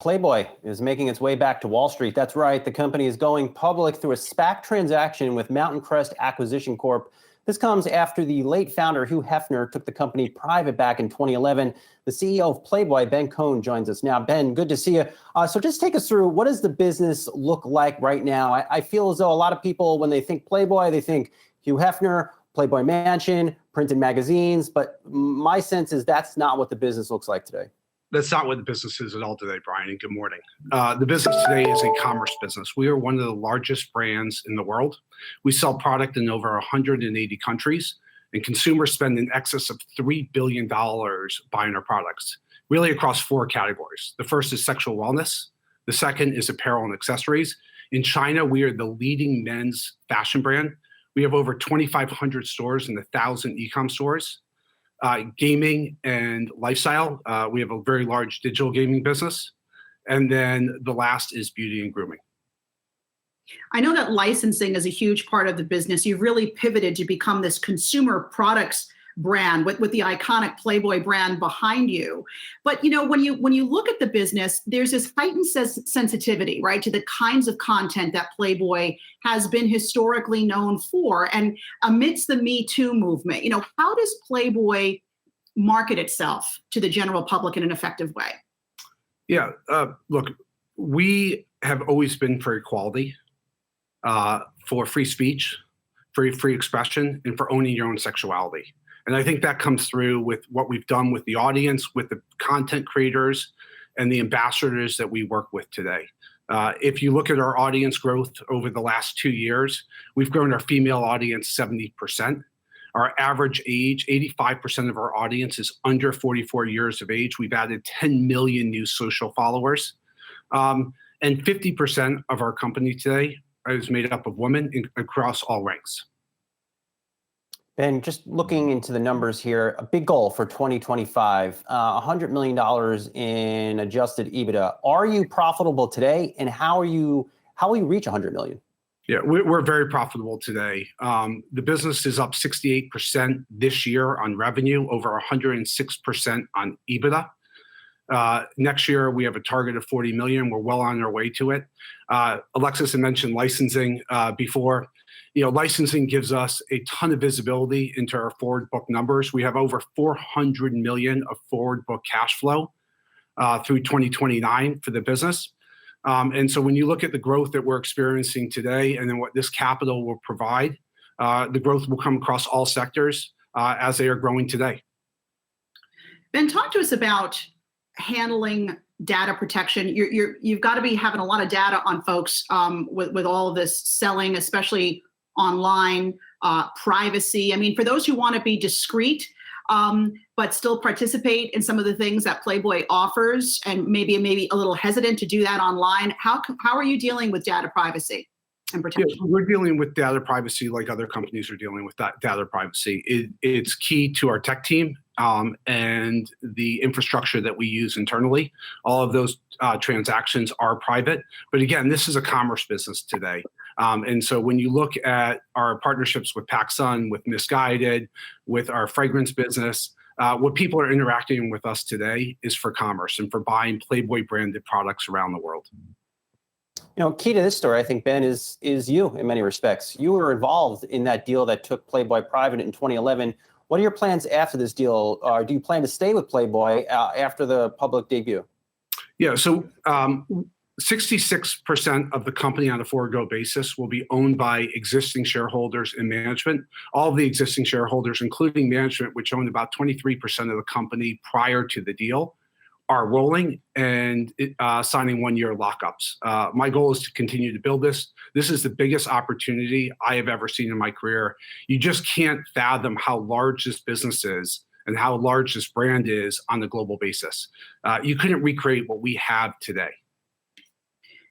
Playboy is making its way back to Wall Street. That's right. The company is going public through a SPAC transaction with Mountain Crest Acquisition Corp. This comes after the late founder, Hugh Hefner, took the company private back in 2011. The CEO of Playboy, Ben Kohn, joins us now. Ben, good to see you. So just take us through, what does the business look like right now? I feel as though a lot of people, when they think Playboy, they think Hugh Hefner, Playboy Mansion, printed magazines. But my sense is that's not what the business looks like today. That's not what the business is at all today, Brian, and good morning. The business today is a commerce business. We are one of the largest brands in the world. We sell product in over 180 countries, and consumers spend in excess of $3 billion buying our products, really across four categories. The first is sexual wellness. The second is apparel and accessories. In China, we are the leading men's fashion brand. We have over 2,500 stores and 1,000 e-com stores. Gaming and lifestyle. We have a very large digital gaming business. And then the last is beauty and grooming. I know that licensing is a huge part of the business. You've really pivoted to become this consumer products brand with the iconic Playboy brand behind you. But you know, when you look at the business, there's this heightened sensitivity, right, to the kinds of content that Playboy has been historically known for. And amidst the Me Too movement, you know, how does Playboy market itself to the general public in an effective way? Yeah, look, we have always been for equality, for free speech, for free expression, and for owning your own sexuality. And I think that comes through with what we've done with the audience, with the content creators, and the ambassadors that we work with today. If you look at our audience growth over the last 2 years, we've grown our female audience 70%. Our average age, 85% of our audience is under 44 years of age. We've added 10 million new social followers. And 50% of our company today is made up of women across all ranks. Ben, just looking into the numbers here, a big goal for 2025, $100 million in adjusted EBITDA. Are you profitable today, and how will you reach 100 million? Yeah, we're very profitable today. The business is up 68% this year on revenue, over 106% on EBITDA. Next year, we have a target of 40 million. We're well on our way to it. Alexis had mentioned licensing before. You know, licensing gives us a ton of visibility into our forward book numbers. We have over 400 million of forward book cash flow through 2029 for the business. And so when you look at the growth that we're experiencing today and then what this capital will provide, the growth will come across all sectors as they are growing today. Ben, talk to us about handling data protection. You've got to be having a lot of data on folks with all of this selling, especially online, privacy. I mean, for those who want to be discreet, but still participate in some of the things that Playboy offers, and maybe a little hesitant to do that online, how are you dealing with data privacy and protection? Yeah, we're dealing with data privacy like other companies are dealing with data privacy. It's key to our tech team and the infrastructure that we use internally. All of those transactions are private. But again, this is a commerce business today. And so when you look at our partnerships with PacSun, with Misguided, with our fragrance business, what people are interacting with us today is for commerce and for buying Playboy branded products around the world. You know, key to this story, I think, Ben, is you in many respects. You were involved in that deal that took Playboy private in 2011. What are your plans after this deal? Do you plan to stay with Playboy after the public debut? Yeah, so 66% of the company on a forward-go basis will be owned by existing shareholders and management. All of the existing shareholders, including management, which owned about 23% of the company prior to the deal, are rolling and signing one-year lockups. My goal is to continue to build this. This is the biggest opportunity I have ever seen in my career. You just can't fathom how large this business is and how large this brand is on a global basis. You couldn't recreate what we have today.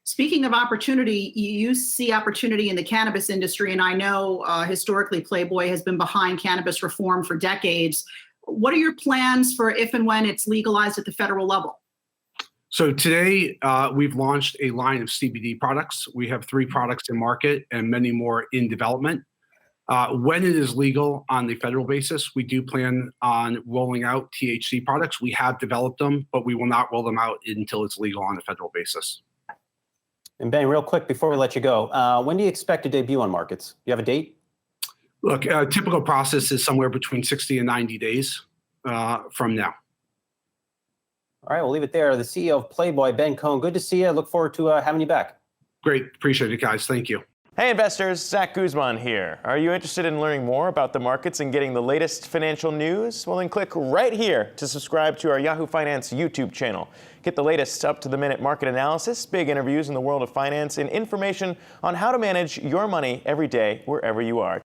Speaking of opportunity, you see opportunity in the cannabis industry, and I know historically Playboy has been behind cannabis reform for decades. What are your plans for if and when it's legalized at the federal level? So today, we've launched a line of CBD products. We have 3 products in market and many more in development. When it is legal on the federal basis, we do plan on rolling out THC products. We have developed them, but we will not roll them out until it's legal on a federal basis. And Ben, real quick before we let you go, when do you expect to debut on markets? Do you have a date? Look, a typical process is somewhere between 60 and 90 days from now. All right, we'll leave it there. The CEO of Playboy, Ben Kohn, good to see you. I look forward to having you back. Great. Appreciate it, guys. Thank you. Hey investors, Zach Guzman here. Are you interested in learning more about the markets and getting the latest financial news? Well, then click right here to subscribe to our Yahoo Finance YouTube channel. Get the latest up-to-the-minute market analysis, big interviews in the world of finance, and information on how to manage your money every day wherever you are.